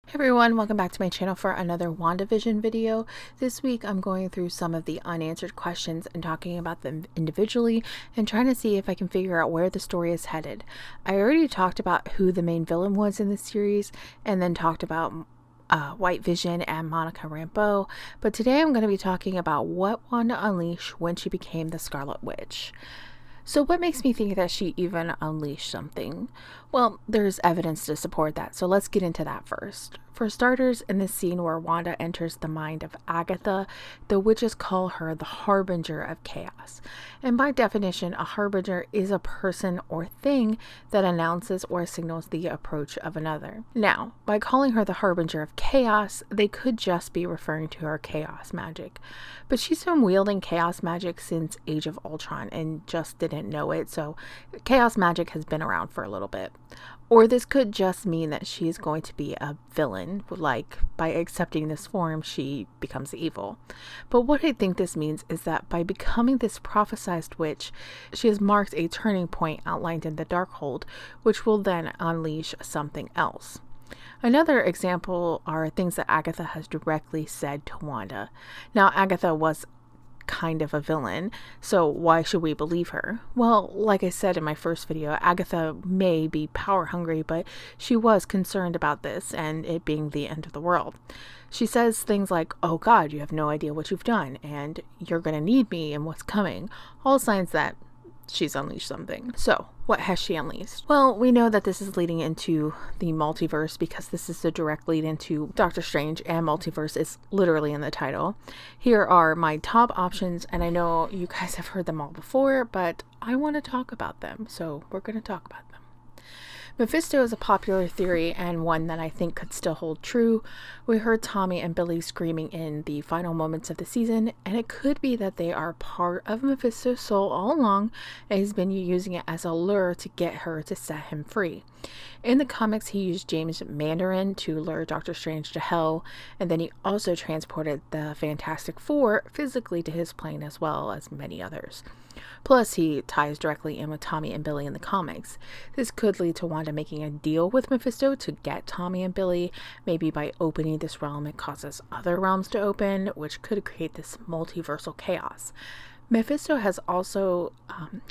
Hey everyone, welcome back to my channel for another WandaVision video. This week I'm going through some of the unanswered questions and talking about them individually and trying to see if I can figure out where the story is headed. I already talked about who the main villain was in the series and then talked about White Vision and Monica Rambeau, but today I'm going to be talking about what Wanda unleashed when she became the Scarlet Witch. So what makes me think that she even unleashed something? Well, there's evidence to support that, so let's get into that first. For starters, in this scene where Wanda enters the mind of Agatha, the witches call her the Harbinger of Chaos. And by definition, a Harbinger is a person or thing that announces or signals the approach of another. Now, by calling her the Harbinger of Chaos, they could just be referring to her chaos magic. But she's been wielding chaos magic since Age of Ultron and just didn't know it, so chaos magic has been around for a little bit. Or this could just mean that she is going to be a villain, like by accepting this form, she becomes evil. But what I think this means is that by becoming this prophesized witch, she has marked a turning point outlined in the Darkhold, which will then unleash something else. Another example are things that Agatha has directly said to Wanda. Now, Agatha was kind of a villain, so why should we believe her? Well, like I said in my first video, Agatha may be power hungry, but she was concerned about this and it being the end of the world. She says things like, "Oh God, you have no idea what you've done, and you're gonna need me and what's coming," all signs that she's unleashed something. So, what has she unleashed? Well, we know that this is leading into the multiverse because this is the direct lead into Doctor Strange, and multiverse is literally in the title. Here are my top options, and I know you guys have heard them all before, but I want to talk about them, so we're going to talk about them. Mephisto is a popular theory and one that I think could still hold true. We heard Tommy and Billy screaming in the final moments of the season, and it could be that they are part of Mephisto's soul all along, and he's been using it as a lure to get her to set him free. In the comics, he used James Mandarin to lure Doctor Strange to hell, and then he also transported the Fantastic Four physically to his plane as well as many others. Plus, he ties directly in with Tommy and Billy in the comics. This could lead to Wanda making a deal with Mephisto to get Tommy and Billy. Maybe by opening this realm, it causes other realms to open, which could create this multiversal chaos. Mephisto has also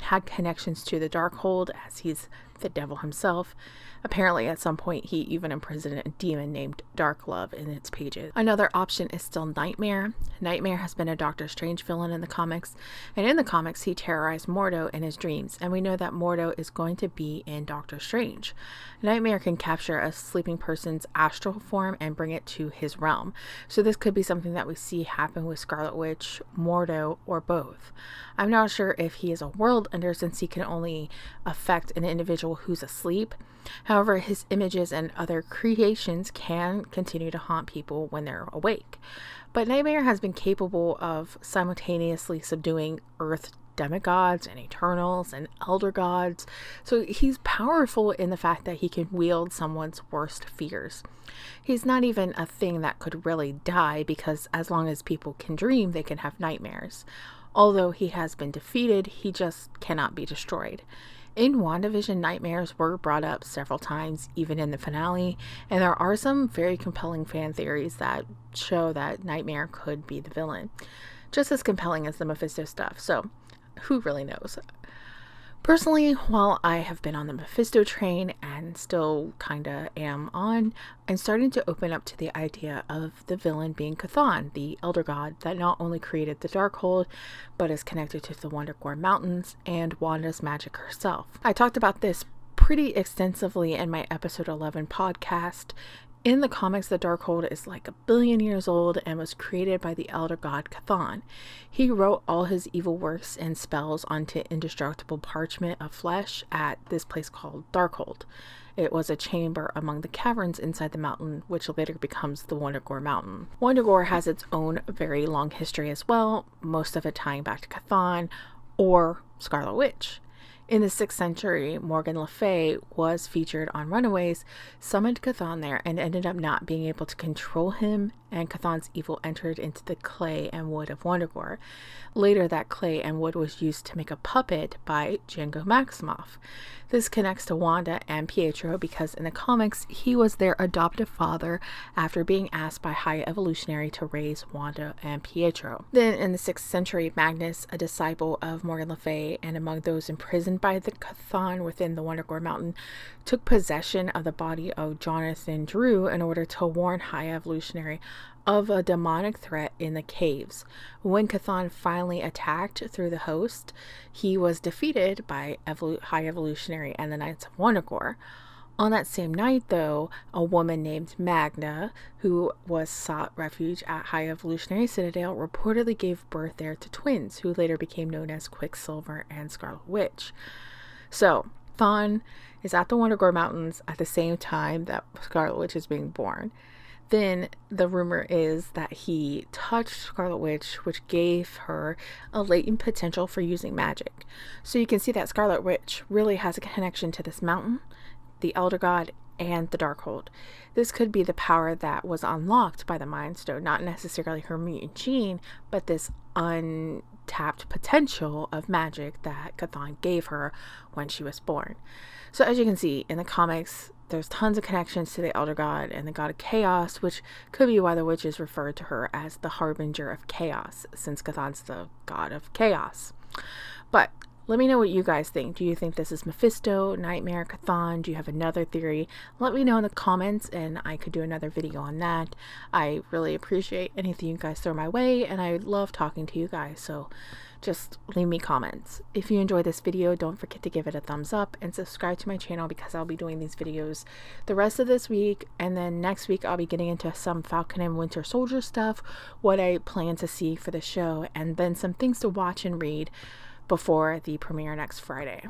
had connections to the Darkhold, as he's the devil himself. Apparently, at some point, he even imprisoned a demon named Darklove in its pages. Another option is still Nightmare. Nightmare has been a Doctor Strange villain in the comics, and in the comics, he terrorized Mordo in his dreams, and we know that Mordo is going to be in Doctor Strange. Nightmare can capture a sleeping person's astral form and bring it to his realm, so this could be something that we see happen with Scarlet Witch, Mordo, or both. I'm not sure if he is a world ender since he can only affect an individual who's asleep. However, his images and other creations can continue to haunt people when they're awake. But Nightmare has been capable of simultaneously subduing Earth demigods and Eternals and Elder Gods, so he's powerful in the fact that he can wield someone's worst fears. He's not even a thing that could really die because as long as people can dream, they can have nightmares. Although he has been defeated, he just cannot be destroyed. In WandaVision, nightmares were brought up several times, even in the finale, and there are some very compelling fan theories that show that Nightmare could be the villain. Just as compelling as the Mephisto stuff, so who really knows? Personally, while I have been on the Mephisto train and still kinda am on, I'm starting to open up to the idea of the villain being Chthon, the elder god that not only created the Darkhold, but is connected to the Wonder Mountains and Wanda's magic herself. I talked about this pretty extensively in my episode 11 podcast. In the comics, the Darkhold is like 1 billion years old and was created by the elder god Chthon. He wrote all his evil works and spells onto indestructible parchment of flesh at this place called Darkhold. It was a chamber among the caverns inside the mountain, which later becomes the Wonder Mountain. Wonder has its own very long history as well, most of it tying back to Chthon or Scarlet Witch. In the 6th century, Morgan Le Fay was featured on Runaways, summoned Chthon there, and ended up not being able to control him, and Chthon's evil entered into the clay and wood of Wundagore. Later, that clay and wood was used to make a puppet by Django Maximoff. This connects to Wanda and Pietro because in the comics, he was their adoptive father after being asked by High Evolutionary to raise Wanda and Pietro. Then in the 6th century, Magnus, a disciple of Morgan Le Fay and among those imprisoned by the Chthon within the Wundagore Mountain, took possession of the body of Jonathan Drew in order to warn High Evolutionary of a demonic threat in the caves. When Chthon finally attacked through the host, he was defeated by High Evolutionary and the Knights of Wundagore. On that same night, though, a woman named Magna, who was sought refuge at High Evolutionary Citadel, reportedly gave birth there to twins, who later became known as Quicksilver and Scarlet Witch. So, Chthon is at the Wundagore Mountains at the same time that Scarlet Witch is being born. Then the rumor is that he touched Scarlet Witch, which gave her a latent potential for using magic. So you can see that Scarlet Witch really has a connection to this mountain, the Elder God, and the Darkhold. This could be the power that was unlocked by the Mind Stone, not necessarily her mutant gene, but this untapped potential of magic that Chthon gave her when she was born. So as you can see in the comics, there's tons of connections to the Elder God and the God of Chaos, which could be why the witches referred to her as the Harbinger of Chaos, since Chthon's the God of Chaos. But let me know what you guys think. Do you think this is Mephisto, Nightmare, Chthon? Do you have another theory? Let me know in the comments and I could do another video on that. I really appreciate anything you guys throw my way and I love talking to you guys, so just leave me comments. If you enjoyed this video, don't forget to give it a thumbs up and subscribe to my channel because I'll be doing these videos the rest of this week, and then next week I'll be getting into some Falcon and Winter Soldier stuff, what I plan to see for the show, and then some things to watch and read before the premiere next Friday.